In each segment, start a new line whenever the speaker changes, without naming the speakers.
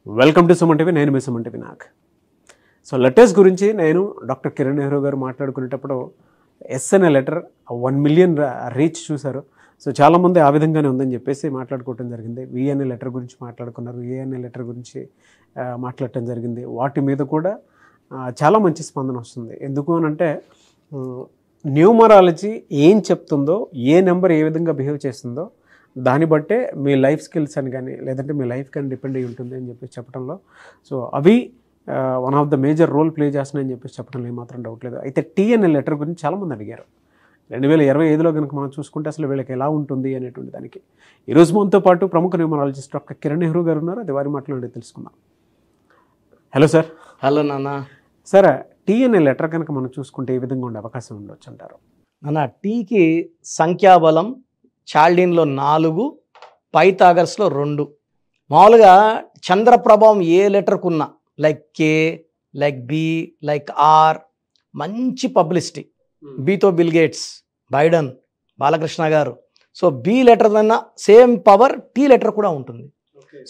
Welcome to Suman TV. నేను మీ Suman TV Nag. So letters గురించి నేను డాక్టర్ కిరణ్ నెహ్రూ గారు మాట్లాడుకునేటప్పుడు ఎస్ అనే లెటర్ 1 మిలియన్ రీచ్ చూశారు. సో చాలామంది ఆ విధంగానే ఉందని చెప్పేసి మాట్లాడుకోవటం జరిగింది. వి అనే లెటర్ గురించి మాట్లాడుకున్నారు, ఏ అనే లెటర్ గురించి మాట్లాడటం జరిగింది. వాటి మీద కూడా చాలా మంచి స్పందన వస్తుంది. ఎందుకు అని అంటే న్యూమరాలజీ ఏం చెప్తుందో, ఏ నెంబర్ ఏ విధంగా బిహేవ్ చేస్తుందో దాన్ని బట్టే మీ లైఫ్ స్కిల్స్ అని కానీ లేదంటే మీ లైఫ్ కానీ డిపెండ్ అయ్యి ఉంటుంది అని చెప్పేసి చెప్పడంలో సో అవి one of the major role play చేస్తున్నాయని చెప్పేసి చెప్పడంలో ఏమాత్రం డౌట్ లేదు. అయితే టీ అనే లెటర్ గురించి చాలామంది అడిగారు. 2025లో కనుక మనం చూసుకుంటే అసలు వీళ్ళకి ఎలా ఉంటుంది అనేటువంటి దానికి ఈరోజు మనతో పాటు ప్రముఖ న్యూమరాలజిస్ట్ డాక్టర్ కిరణ్ నెహ్రూ గారు ఉన్నారు. అది వారి మాట్లాడి తెలుసుకుందాం. Hello sir.
హలో నాన్న.
సార్, టీ అనే లెటర్ కనుక మనం చూసుకుంటే ఏ విధంగా ఉండే అవకాశం ఉండొచ్చు అంటారు?
నాన్న, టీకి సంఖ్యాబలం చాల్డీన్లో 4, పైథాగరస్లో 2. మామూలుగా చంద్రప్రభావం ఏ లెటర్కు ఉన్నా, like K, like B, like R, మంచి పబ్లిసిటీ. బితో Bill Gates, Biden, Balakrishna garu. So B letter అన్నా సేమ్ పవర్ టీ లెటర్ కూడా ఉంటుంది.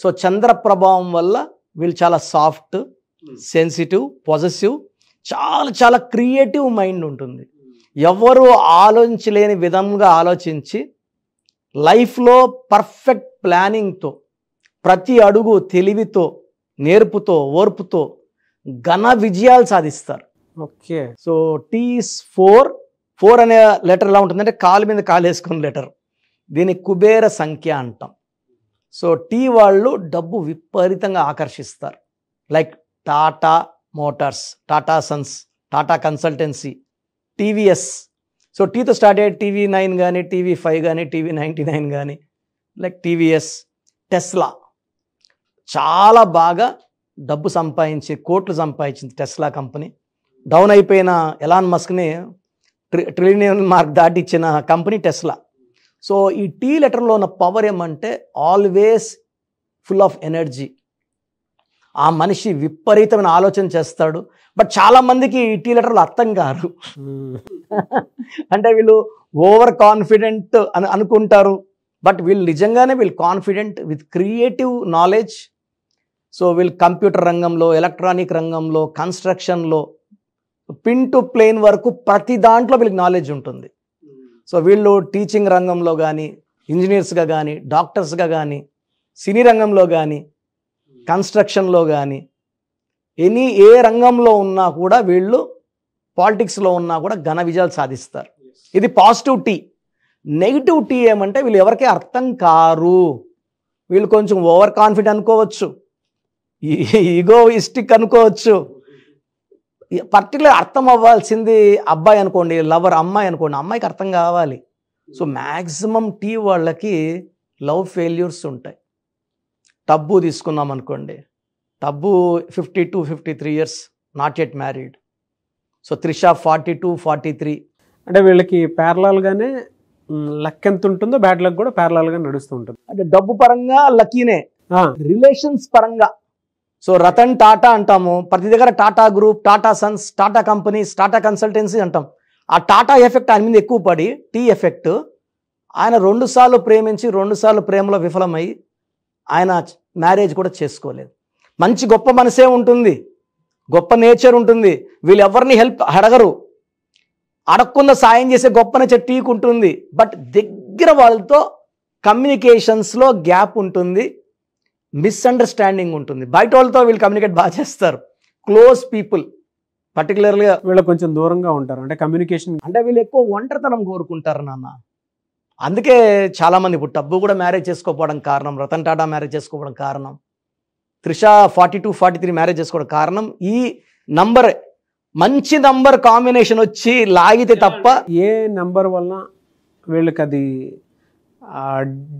సో చంద్ర ప్రభావం వల్ల వీళ్ళు చాలా సాఫ్ట్, సెన్సిటివ్, పాజిటివ్, చాలా చాలా క్రియేటివ్ మైండ్ ఉంటుంది. ఎవరు ఆలోచించలేని విధంగా ఆలోచించి లైఫ్లో పర్ఫెక్ట్ ప్లానింగ్తో, ప్రతి అడుగు తెలివితో, నేర్పుతో, ఓర్పుతో ఘన విజయాలు సాధిస్తారు.
ఓకే.
సో టీస్ 4 అనే లెటర్ ఎలా ఉంటుందంటే కాలు మీద కాలు వేసుకున్న లెటర్. దీన్ని కుబేర సంఖ్య అంటాం. సో టీ వాళ్ళు డబ్బు విపరీతంగా ఆకర్షిస్తారు. Like Tata Motors, Tata Sons, Tata Consultancy, TVS. So టీతో స్టార్ట్ అయ్యే TV9 కానీ, TV5 కానీ, TV99 కానీ, లైక్ టీవీఎస్, టెస్లా. చాలా బాగా డబ్బు సంపాదించి కోట్లు సంపాదించింది టెస్లా కంపెనీ. డౌన్ అయిపోయిన ఎలాన్ మస్క్ని ట్రిలియన్ మార్క్ దాటిచ్చిన కంపెనీ టెస్లా. సో ఈ టీ లెటర్లో ఉన్న పవర్ ఏమంటే ఆల్వేస్ ఫుల్ ఆఫ్ ఎనర్జీ. ఆ మనిషి విపరీతమైన ఆలోచన చేస్తాడు. బట్ చాలామందికి ఈ టీ లెటర్లు అర్థం కారు. అంటే వీళ్ళు ఓవర్ కాన్ఫిడెంట్ అని అనుకుంటారు. బట్ వీళ్ళు నిజంగానే వీళ్ళు confident with creative knowledge. So వీళ్ళు కంప్యూటర్ రంగంలో, ఎలక్ట్రానిక్ రంగంలో, కన్స్ట్రక్షన్లో, పిన్ టు ప్లేన్ వరకు ప్రతి దాంట్లో వీళ్ళకి నాలెడ్జ్ ఉంటుంది. సో వీళ్ళు టీచింగ్ రంగంలో కానీ, ఇంజనీర్స్గా కానీ, డాక్టర్స్గా కానీ, సినీ రంగంలో కానీ, కన్స్ట్రక్షన్లో కానీ, ఏ రంగంలో ఉన్నా కూడా వీళ్ళు, పాలిటిక్స్లో ఉన్నా కూడా ఘన విజయాలు సాధిస్తారు. ఇది పాజిటివ్ టీ. నెగిటివ్ టీ ఏమంటే వీళ్ళు ఎవరికీ అర్థం కారు. వీళ్ళు కొంచెం ఓవర్ కాన్ఫిడెంట్ అనుకోవచ్చు, ఈగోయిస్టిక్ అనుకోవచ్చు. పర్టికులర్ అర్థం అవ్వాల్సింది అబ్బాయి అనుకోండి, లవర్ అమ్మాయి అనుకోండి, అమ్మాయికి అర్థం కావాలి. సో మ్యాక్సిమం టీ వాళ్ళకి లవ్ ఫెయిల్యూర్స్ ఉంటాయి. టబ్బు తీసుకున్నాం అనుకోండి, tub 52-53 years, not yet married. So Trisha 42-43.
అంటే వీళ్ళకి ప్యారలాల్గానే లక్ ఎంత ఉంటుందో బ్యాడ్ లక్ కూడా ప్యారలాల్గా నడుస్తూ ఉంటుంది.
అంటే డబ్బు పరంగా లక్కీనే, రిలేషన్స్ పరంగా. సో రతన్ టాటా అంటాము, ప్రతి దగ్గర Tata group, Tata Sons, Tata companies, Tata consultancy అంటాం. ఆ టాటా ఎఫెక్ట్ ఆయన మీద ఎక్కువ పడి, టీ ఎఫెక్ట్, ఆయన 2 సార్లు ప్రేమించి 2 సార్లు ప్రేమలో విఫలమై ఆయన మ్యారేజ్ కూడా చేసుకోలేదు. మంచి గొప్ప మనసే ఉంటుంది, గొప్ప నేచర్ ఉంటుంది. వీళ్ళు ఎవరిని హెల్ప్ అడగరు, అడగకుండా సాయం చేసే గొప్ప నేచర్ టీకి ఉంటుంది. బట్ దగ్గర వాళ్ళతో కమ్యూనికేషన్స్లో గ్యాప్ ఉంటుంది, మిస్అండర్స్టాండింగ్ ఉంటుంది. బయట వాళ్ళతో వీళ్ళు కమ్యూనికేట్ బాగా చేస్తారు. క్లోజ్ పీపుల్ పర్టికులర్గా
వీళ్ళు కొంచెం దూరంగా ఉంటారు. అంటే కమ్యూనికేషన్,
అంటే వీళ్ళు ఎక్కువ ఒంటరితనం కోరుకుంటారు నాన్న. అందుకే చాలామంది ఇప్పుడు టబ్బు కూడా మ్యారేజ్ చేసుకోకపోవడం కారణం, రతన్ టాటా మ్యారేజ్ చేసుకోవడం కారణం, త్రిష 42-43 మ్యారేజ్ చేసుకోవడం కారణం ఈ నంబర్. మంచి నంబర్ కాంబినేషన్ వచ్చి లాగితే తప్ప
ఏ నంబర్ వల్ల వీళ్ళకి అది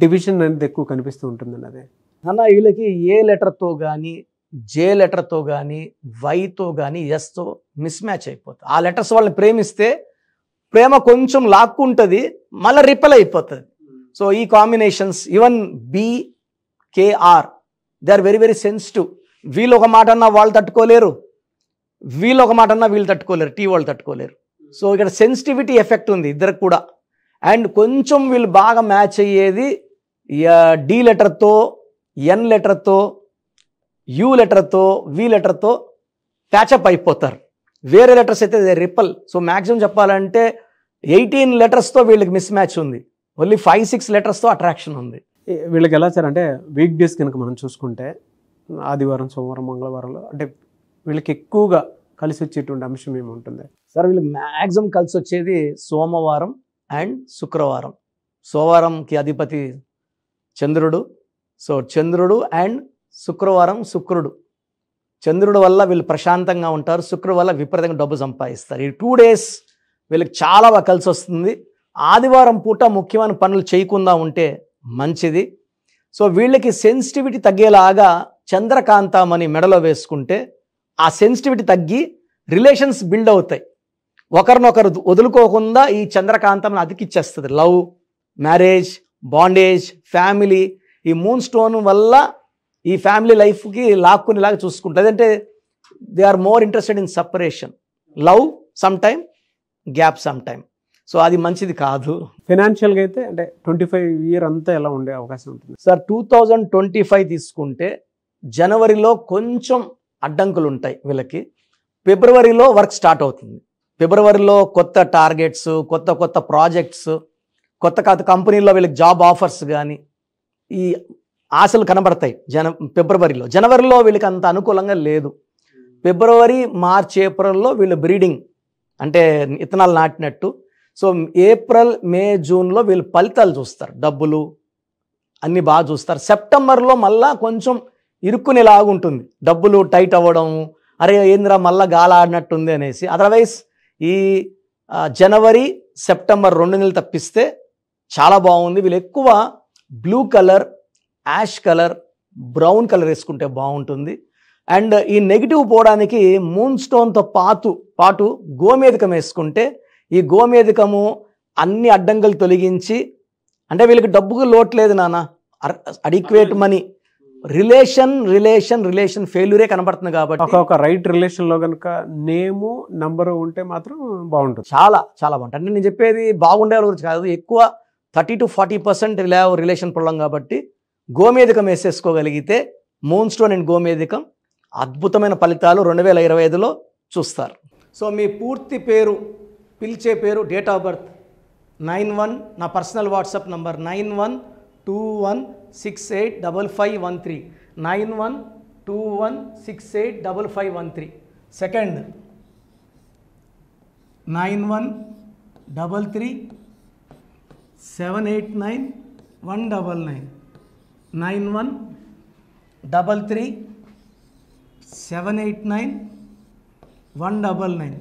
డివిజన్ అనేది ఎక్కువ కనిపిస్తూ ఉంటుందండి. అదే
అన్న, వీళ్ళకి ఏ లెటర్తో కానీ, జే లెటర్తో కానీ, వైతో కానీ, ఎస్తో మిస్ మ్యాచ్ అయిపోతుంది. ఆ లెటర్స్ వాళ్ళని ప్రేమిస్తే ప్రేమ కొంచెం లాక్కుంటుంది, మళ్ళీ రిపెల్ అయిపోతుంది. సో ఈ combinations, even B, KR, they are very very sensitive. వీళ్ళు ఒక మాట అన్నా వాళ్ళు తట్టుకోలేరు, వీళ్ళు ఒక మాట అన్నా వీళ్ళు తట్టుకోలేరు, టీ వాళ్ళు తట్టుకోలేరు. సో ఇక్కడ సెన్సిటివిటీ ఎఫెక్ట్ ఉంది ఇద్దరికి కూడా. అండ్ కొంచెం వీళ్ళు బాగా మ్యాచ్ అయ్యేది డి లెటర్తో, ఎన్ లెటర్తో, యూ లెటర్తో వి లెటర్తో ప్యాచప్ అయిపోతారు. వేరే లెటర్స్ అయితే రిపల్. సో మ్యాక్సిమం చెప్పాలంటే 18 లెటర్స్తో వీళ్ళకి మిస్ మ్యాచ్ ఉంది, ఓన్లీ 5-6 లెటర్స్తో అట్రాక్షన్ ఉంది.
వీళ్ళకి ఎలా సార్ అంటే వీక్ డేస్ కనుక మనం చూసుకుంటే ఆదివారం, సోమవారం, మంగళవారంలో అంటే వీళ్ళకి ఎక్కువగా కలిసి వచ్చేటువంటి అంశం ఏముంటుంది
సార్? వీళ్ళకి మ్యాక్సిమం కలిసి వచ్చేది సోమవారం అండ్ శుక్రవారం. సోమవారంకి అధిపతి చంద్రుడు. సో చంద్రుడు అండ్ శుక్రవారం శుక్రుడు. చంద్రుడు వల్ల వీళ్ళు ప్రశాంతంగా ఉంటారు, శుక్రుడు వల్ల విపరీతంగా డబ్బు సంపాదిస్తారు. ఈ 2 డేస్ వీళ్ళకి చాలా బాగా కలిసి వస్తుంది. ఆదివారం పూట ముఖ్యమైన పనులు చేయకుండా ఉంటే మంచిది. సో వీళ్ళకి సెన్సిటివిటీ తగ్గేలాగా చంద్రకాంతమని మెడలో వేసుకుంటే ఆ సెన్సిటివిటీ తగ్గి రిలేషన్స్ బిల్డ్ అవుతాయి. ఒకరినొకరు వదులుకోకుండా ఈ చంద్రకాంతం అతికిచ్చేస్తుంది. లవ్, మ్యారేజ్, బాండేజ్, ఫ్యామిలీ, ఈ మూన్ స్టోన్ వల్ల ఈ ఫ్యామిలీ లైఫ్కి లాక్కునేలాగా చూసుకుంటుంది. అంటే they are more interested in separation. Love some time, gap some time. So అది మంచిది కాదు.
ఫైనాన్షియల్గా అయితే అంటే 25 ఇయర్ అంతా ఎలా ఉండే అవకాశం ఉంటుంది
సార్? 2025 తీసుకుంటే జనవరిలో కొంచెం అడ్డంకులు ఉంటాయి వీళ్ళకి. ఫిబ్రవరిలో వర్క్ స్టార్ట్ అవుతుంది. ఫిబ్రవరిలో కొత్త టార్గెట్స్, కొత్త కొత్త ప్రాజెక్ట్స్, కొత్త కొత్త కంపెనీల్లో వీళ్ళకి జాబ్ ఆఫర్స్ కానీ ఈ ఆశలు కనబడతాయి ఫిబ్రవరిలో. జనవరిలో వీళ్ళకి అంత అనుకూలంగా లేదు. ఫిబ్రవరి, మార్చ్, ఏప్రిల్లో వీళ్ళు బ్రీడింగ్ అంటే ఇత్తనాలు నాటినట్టు. సో ఏప్రిల్, మే, జూన్లో వీళ్ళు ఫలితాలు చూస్తారు, డబ్బులు అన్నీ బాగా చూస్తారు. సెప్టెంబర్లో మళ్ళా కొంచెం ఇరుక్కునేలాగుంటుంది, డబ్బులు టైట్ అవ్వడం, అరే ఏంద్రా మళ్ళా గాల ఆడినట్టుంది అనేసి. అదర్వైజ్ ఈ జనవరి, సెప్టెంబర్ 2 నెలలు తప్పిస్తే చాలా బాగుంది. వీళ్ళు ఎక్కువ blue colour, ash colour, brown colour వేసుకుంటే బాగుంటుంది. అండ్ ఈ నెగిటివ్ పోవడానికి మూన్ స్టోన్తో పాటు గోమేధికం వేసుకుంటే ఈ గోమేధికము అన్ని అడ్డంకులు తొలగించి, అంటే వీళ్ళకి డబ్బుకు లోటు లేదు నాన్న, అడిక్వేట్ మనీ, రిలేషన్ ఫెయిల్యూరే కనబడుతుంది. కాబట్టి
ఒక రైట్ రిలేషన్లో కనుక నేము నంబరు ఉంటే మాత్రం బాగుంటుంది,
చాలా చాలా బాగుంటుంది. అంటే నేను చెప్పేది బాగుండే వాళ్ళ గురించి కాదు, ఎక్కువ 30 to 40% రిలేషన్ పొలం. కాబట్టి గోమేధికం వేసేసుకోగలిగితే మూన్ స్టోన్ అండ్ గోమేధికం అద్భుతమైన ఫలితాలు 2025లో చూస్తారు. సో మీ పూర్తి పేరు, పిలిచే పేరు, డేట్ ఆఫ్ బర్త్ 91, నా పర్సనల్ వాట్సాప్ నంబర్ 9121685513, 9121685513. సెకండ్ 9133789199, 9133789199,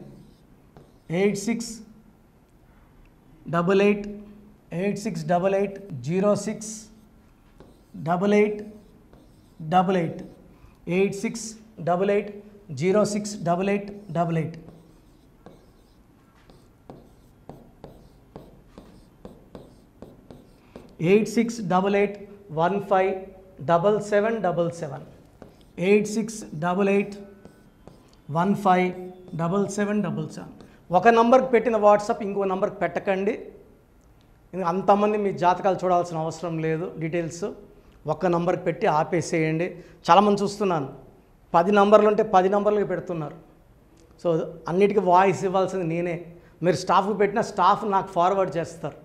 8688068888, 8688068888. 8688157777, 8688157777. ఒక నంబర్కి పెట్టిన వాట్సాప్ ఇంకో నంబర్కి పెట్టకండి. అంతమంది మీ జాతకాలు చూడాల్సిన అవసరం లేదు. డీటెయిల్స్ ఒక్క నంబర్కి పెట్టి ఆపేసేయండి. చాలామంది చూస్తున్నాను 10 నంబర్లు ఉంటే 10 నంబర్లకి పెడుతున్నారు. సో అన్నిటికీ వాయిస్ ఇవ్వాల్సింది నేనే. మీరు స్టాఫ్కి పెట్టిన స్టాఫ్ నాకు ఫార్వర్డ్ చేస్తారు,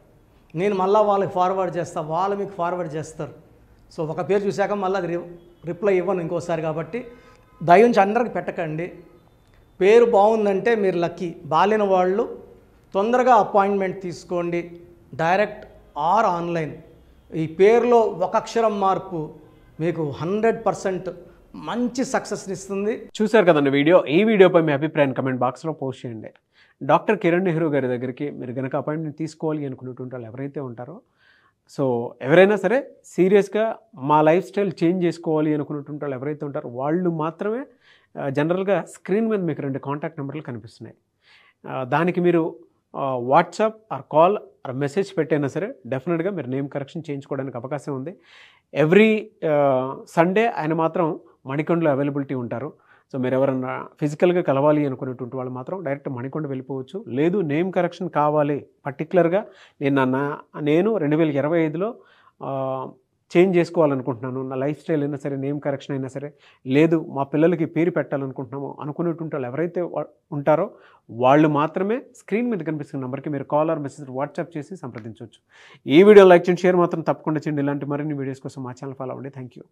నేను మళ్ళీ వాళ్ళకి ఫార్వర్డ్ చేస్తాను, వాళ్ళు మీకు ఫార్వర్డ్ చేస్తారు. సో ఒక పేరు చూశాక మళ్ళీ అది రిప్లై ఇవ్వను ఇంకోసారి. కాబట్టి దయించి అందరికి పెట్టకండి. పేరు బాగుందంటే మీరు లక్కీ. బాలేని వాళ్ళు తొందరగా అపాయింట్మెంట్ తీసుకోండి, డైరెక్ట్ ఆర్ ఆన్లైన్. ఈ పేరులో ఒక అక్షరం మార్పు మీకు 100% మంచి సక్సెస్ని ఇస్తుంది.
చూశారు కదండి వీడియో. ఈ వీడియోపై మీ అభిప్రాయం కమెంట్ బాక్స్లో పోస్ట్ చేయండి. డాక్టర్ కిరణ్ నెహ్రూ గారి దగ్గరికి మీరు కనుక అపాయింట్మెంట్ తీసుకోవాలి అనుకునేటువంటి వాళ్ళు ఎవరైతే ఉంటారో, సో ఎవరైనా సరే సీరియస్గా మా లైఫ్ స్టైల్ చేంజ్ చేసుకోవాలి అనుకునేటువంటి వాళ్ళు ఎవరైతే ఉంటారో వాళ్ళు మాత్రమే జనరల్గా స్క్రీన్ మీద మీకు 2 కాంటాక్ట్ నెంబర్లు కనిపిస్తున్నాయి. దానికి మీరు WhatsApp or call or message పెట్టైనా సరే డెఫినెట్గా మీరు నేమ్ కరెక్షన్ చేయించుకోవడానికి అవకాశం ఉంది. ఎవ్రీ సండే ఆయన మాత్రం మణికొండలో అవైలబిలిటీ ఉంటారు. సో మీరు ఎవరన్నా ఫిజికల్గా కలవాలి అనుకునేటువంటి వాళ్ళు మాత్రం డైరెక్ట్ మణికొండ వెళ్ళిపోవచ్చు. లేదు నేమ్ కరెక్షన్ కావాలి పర్టికులర్గా నేను 2025లో చేంజ్ చేసుకోవాలనుకుంటున్నాను, నా లైఫ్ స్టైల్ అయినా సరే, నేమ్ కరెక్షన్ అయినా సరే, లేదు మా పిల్లలకి పేరు పెట్టాలనుకుంటున్నాము అనుకునేటువంటి వాళ్ళు ఎవరైతే ఉంటారో వాళ్ళు మాత్రమే స్క్రీన్ మీద కనిపిస్తున్న నెంబర్కి మీరు కాల్ ఆర్ మెసేజ్ వాట్సాప్ చేసి సంప్రదించవచ్చు. ఈ వీడియో లైక్ చేయండి, షేర్ మాత్రం తప్పకుండా చేయండి. ఇలాంటి మరిన్ని వీడియోస్ కోసం మా ఛానల్ ఫాలో అవ్వండి. Thank you.